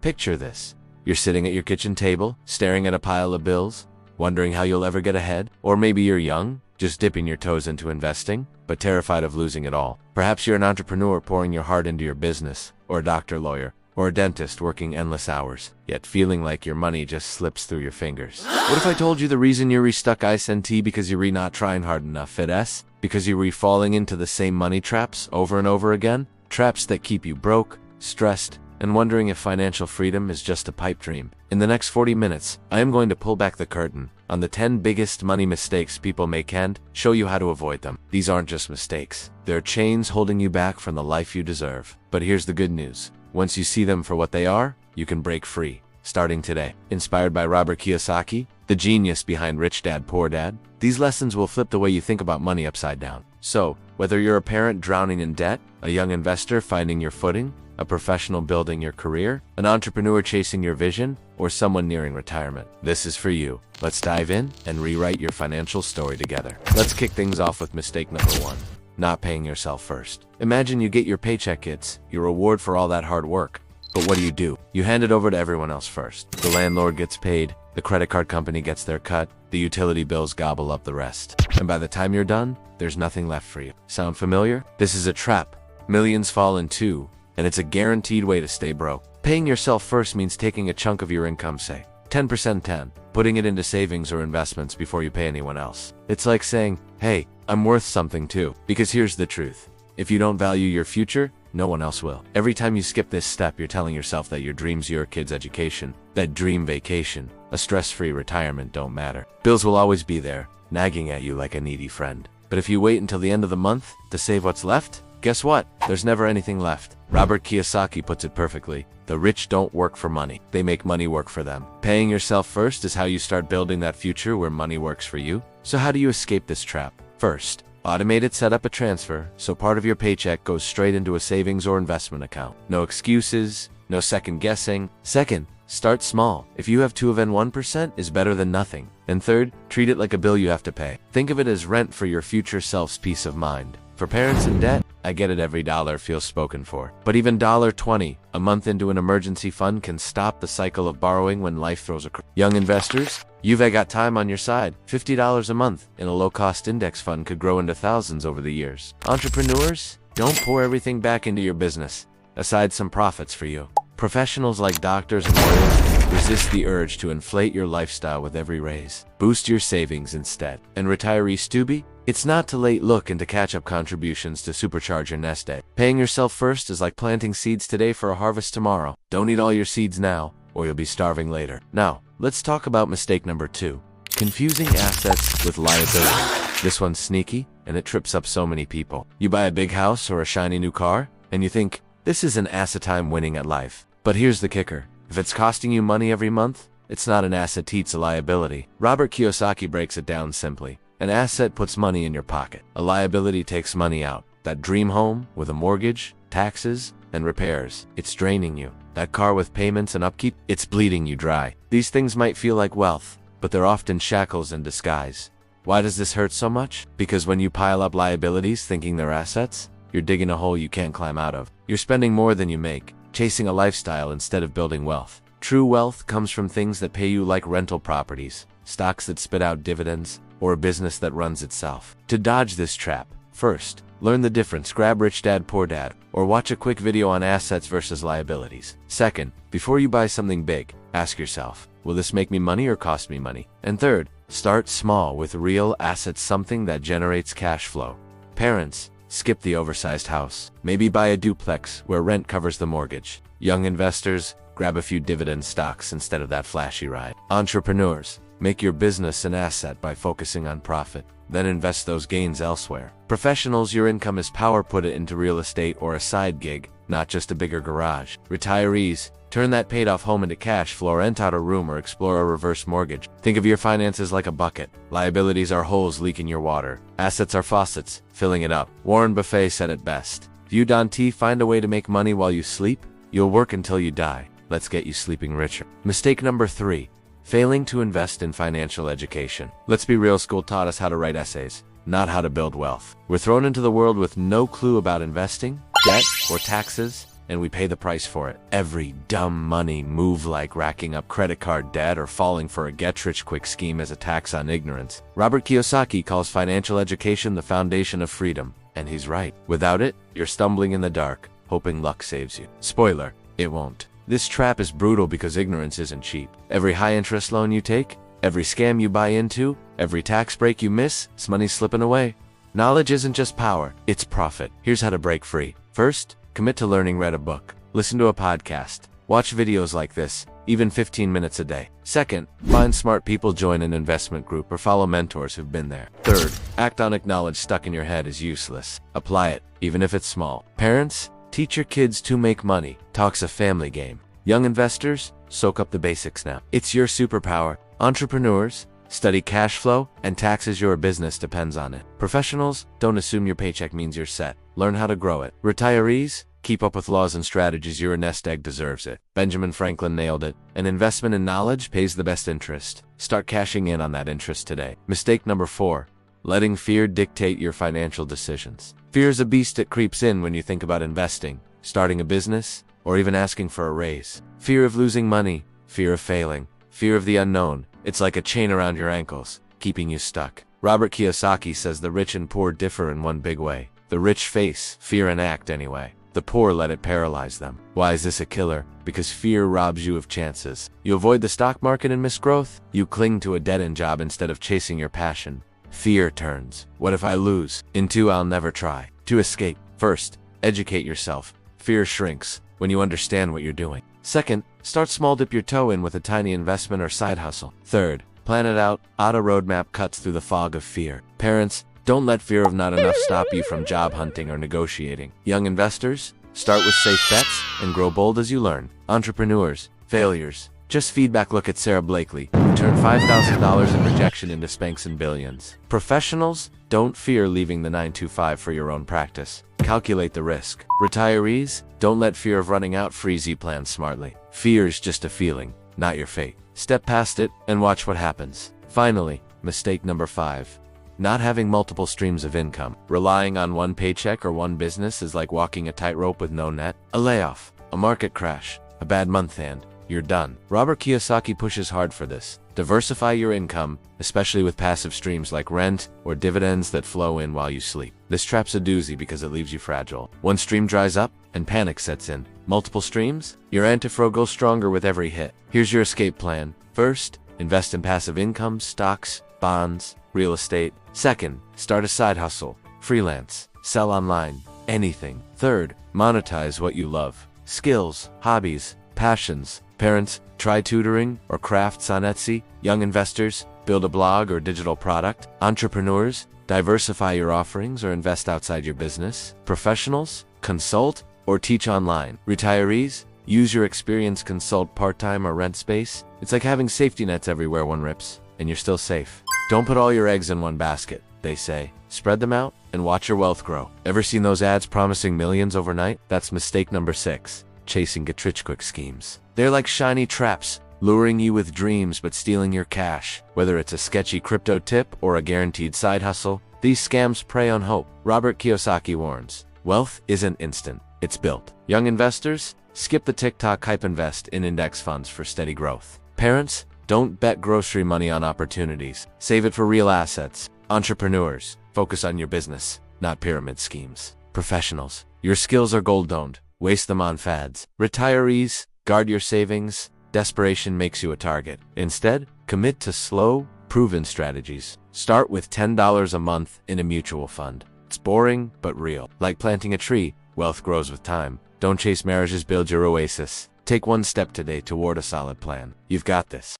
Picture this. You're sitting at your kitchen table, staring at a pile of bills, wondering how you'll ever get ahead. Or maybe you're young, just dipping your toes into investing, but terrified of losing it all. Perhaps you're an entrepreneur pouring your heart into your business, or a doctor, lawyer, or a dentist working endless hours, yet feeling like your money just slips through your fingers. What if I told you the reason you're stuck isn't because you're not trying hard enough? It's because you're falling into the same money traps over and over again? Traps that keep you broke, stressed, and wondering if financial freedom is just a pipe dream. In the next 40 minutes, I am going to pull back the curtain on the 10 biggest money mistakes people make and show you how to avoid them. These aren't just mistakes. They're chains holding you back from the life you deserve. But here's the good news. Once you see them for what they are, you can break free, starting today. Inspired by Robert Kiyosaki, the genius behind Rich Dad, Poor Dad, these lessons will flip the way you think about money upside down. So, whether you're a parent drowning in debt, a young investor finding your footing, a professional building your career, an entrepreneur chasing your vision, or someone nearing retirement, this is for you. Let's dive in and rewrite your financial story together. Let's kick things off with mistake number 1. Not paying yourself first. Imagine you get your paycheck, it's your reward for all that hard work. But what do? You hand it over to everyone else first. The landlord gets paid, the credit card company gets their cut, the utility bills gobble up the rest. And by the time you're done, there's nothing left for you. Sound familiar? This is a trap millions fall into, and it's a guaranteed way to stay broke. Paying yourself first means taking a chunk of your income, say 10%, putting it into savings or investments before you pay anyone else. It's like saying, hey, I'm worth something too. Because here's the truth. If you don't value your future, no one else will. Every time you skip this step, you're telling yourself that your dreams, your kid's education, that dream vacation, a stress-free retirement don't matter. Bills will always be there, nagging at you like a needy friend. But if you wait until the end of the month to save what's left, guess what? There's never anything left. Robert Kiyosaki puts it perfectly. The rich don't work for money. They make money work for them. Paying yourself first is how you start building that future where money works for you. So how do you escape this trap? First, automated set up a transfer so part of your paycheck goes straight into a savings or investment account. No excuses, no second guessing. Second, start small. If you have 2 of N 1% is better than nothing. And third, treat it like a bill you have to pay. Think of it as rent for your future self's peace of mind. For parents in debt, I get it, every dollar feels spoken for. But even $20 a month into an emergency fund can stop the cycle of borrowing when life throws a Young investors, you've got time on your side. $50 a month in a low-cost index fund could grow into thousands over the years. Entrepreneurs, don't pour everything back into your business. Aside some profits for you. Professionals like doctors and lawyers resist the urge to inflate your lifestyle with every raise. Boost your savings instead. And retiree Stubby, it's not too late. Look into catch-up contributions to supercharge your nest egg. Paying yourself first is like planting seeds today for a harvest tomorrow. Don't eat all your seeds now, or you'll be starving later. Now, let's talk about mistake number 2. Confusing assets with liability. This one's sneaky, and it trips up so many people. You buy a big house or a shiny new car, and you think, this is an asset I'm winning at life. But here's the kicker. If it's costing you money every month, it's not an asset, it's a liability. Robert Kiyosaki breaks it down simply. An asset puts money in your pocket. A liability takes money out. That dream home with a mortgage, taxes, and repairs, it's draining you. That car with payments and upkeep, it's bleeding you dry. These things might feel like wealth, but they're often shackles in disguise. Why does this hurt so much? Because when you pile up liabilities thinking they're assets, you're digging a hole you can't climb out of. You're spending more than you make, chasing a lifestyle instead of building wealth. True wealth comes from things that pay you, like rental properties, stocks that spit out dividends, or a business that runs itself. To dodge this trap, first, learn the difference. Grab Rich Dad, Poor Dad, or watch a quick video on assets versus liabilities. Second, before you buy something big, ask yourself, will this make me money or cost me money? And third, start small with real assets, something that generates cash flow. Parents, skip the oversized house. Maybe buy a duplex where rent covers the mortgage. Young investors, grab a few dividend stocks instead of that flashy ride. Entrepreneurs, make your business an asset by focusing on profit. Then invest those gains elsewhere. Professionals, your income is power. Put it into real estate or a side gig, not just a bigger garage. Retirees, turn that paid-off home into cash flow, rent out a room, or explore a reverse mortgage. Think of your finances like a bucket. Liabilities are holes leaking your water. Assets are faucets, filling it up. Warren Buffett said it best. If you don't find a way to make money while you sleep, you'll work until you die. Let's get you sleeping richer. Mistake number 3. Failing to invest in financial education. Let's be real, school taught us how to write essays, not how to build wealth. We're thrown into the world with no clue about investing, debt, or taxes, and we pay the price for it. Every dumb money move, like racking up credit card debt or falling for a get-rich-quick scheme, as a tax on ignorance. Robert Kiyosaki calls financial education the foundation of freedom, and he's right. Without it, you're stumbling in the dark, hoping luck saves you. Spoiler, it won't. This trap is brutal because ignorance isn't cheap. Every high-interest loan you take, every scam you buy into, every tax break you miss, it's money slipping away. Knowledge isn't just power, it's profit. Here's how to break free. First, commit to learning. Read a book, listen to a podcast, watch videos like this, even 15 minutes a day. Second, find smart people, join an investment group, or follow mentors who've been there. Third, act on it. Knowledge stuck in your head is useless. Apply it, even if it's small. Parents, teach your kids to make money. Talk's a family game. Young investors, soak up the basics now. It's your superpower. Entrepreneurs, study cash flow and taxes. Your business depends on it. Professionals, don't assume your paycheck means you're set. Learn how to grow it. Retirees, keep up with laws and strategies. Your nest egg deserves it. Benjamin Franklin nailed it. An investment in knowledge pays the best interest. Start cashing in on that interest today. Mistake number 4, letting fear dictate your financial decisions. Fear is a beast that creeps in when you think about investing, starting a business, or even asking for a raise. Fear of losing money, fear of failing, fear of the unknown. It's like a chain around your ankles, keeping you stuck. Robert Kiyosaki says the rich and poor differ in one big way. The rich face fear and act anyway. The poor let it paralyze them. Why is this a killer? Because fear robs you of chances. You avoid the stock market and miss growth. You cling to a dead-end job instead of chasing your passion. Fear turns, what if I lose? Into I'll never try. To escape, first, educate yourself. Fear shrinks when you understand what you're doing. Second, start small. Dip your toe in with a tiny investment or side hustle. Third, plan it out. Auto roadmap cuts through the fog of fear. Parents, don't let fear of not enough stop you from job hunting or negotiating. Young investors, start with safe bets and grow bold as you learn. Entrepreneurs, failures, just feedback. Look at Sarah Blakely, who turned $5,000 in rejection into Spanx and billions. Professionals, don't fear leaving the 9-to-5 for your own practice. Calculate the risk. Retirees, don't let fear of running out freeze you. Plan smartly. Fear is just a feeling, not your fate. Step past it and watch what happens. Finally, mistake number 5, not having multiple streams of income. Relying on one paycheck or one business is like walking a tightrope with no net. A layoff, a market crash, a bad month, and you're done. Robert Kiyosaki pushes hard for this. Diversify your income, especially with passive streams like rent or dividends that flow in while you sleep. This trap's a doozy because it leaves you fragile. One stream dries up and panic sets in. Multiple streams? Your antifragile goes stronger with every hit. Here's your escape plan. First, invest in passive income, stocks, bonds, real estate. Second, start a side hustle, freelance, sell online, anything. Third, monetize what you love. Skills, hobbies, passions. Parents, try tutoring or crafts on Etsy. Young investors, build a blog or digital product. Entrepreneurs, diversify your offerings or invest outside your business. Professionals, consult or teach online. Retirees, use your experience, consult part-time or rent space. It's like having safety nets everywhere. One rips, and you're still safe. Don't put all your eggs in one basket, they say. Spread them out and watch your wealth grow. Ever seen those ads promising millions overnight? That's mistake number 6. Chasing get-rich-quick schemes. They're like shiny traps, luring you with dreams but stealing your cash. Whether it's a sketchy crypto tip or a guaranteed side hustle, these scams prey on hope. Robert Kiyosaki warns, wealth isn't instant, it's built. Young investors, skip the TikTok hype. Invest in index funds for steady growth. Parents, don't bet grocery money on opportunities. Save it for real assets. Entrepreneurs, focus on your business, not pyramid schemes. Professionals, your skills are gold, don't waste them on fads. Retirees, guard your savings. Desperation makes you a target. Instead, commit to slow, proven strategies. Start with $10 a month in a mutual fund. It's boring, but real. Like planting a tree, wealth grows with time. Don't chase marriages, build your oasis. Take one step today toward a solid plan. You've got this.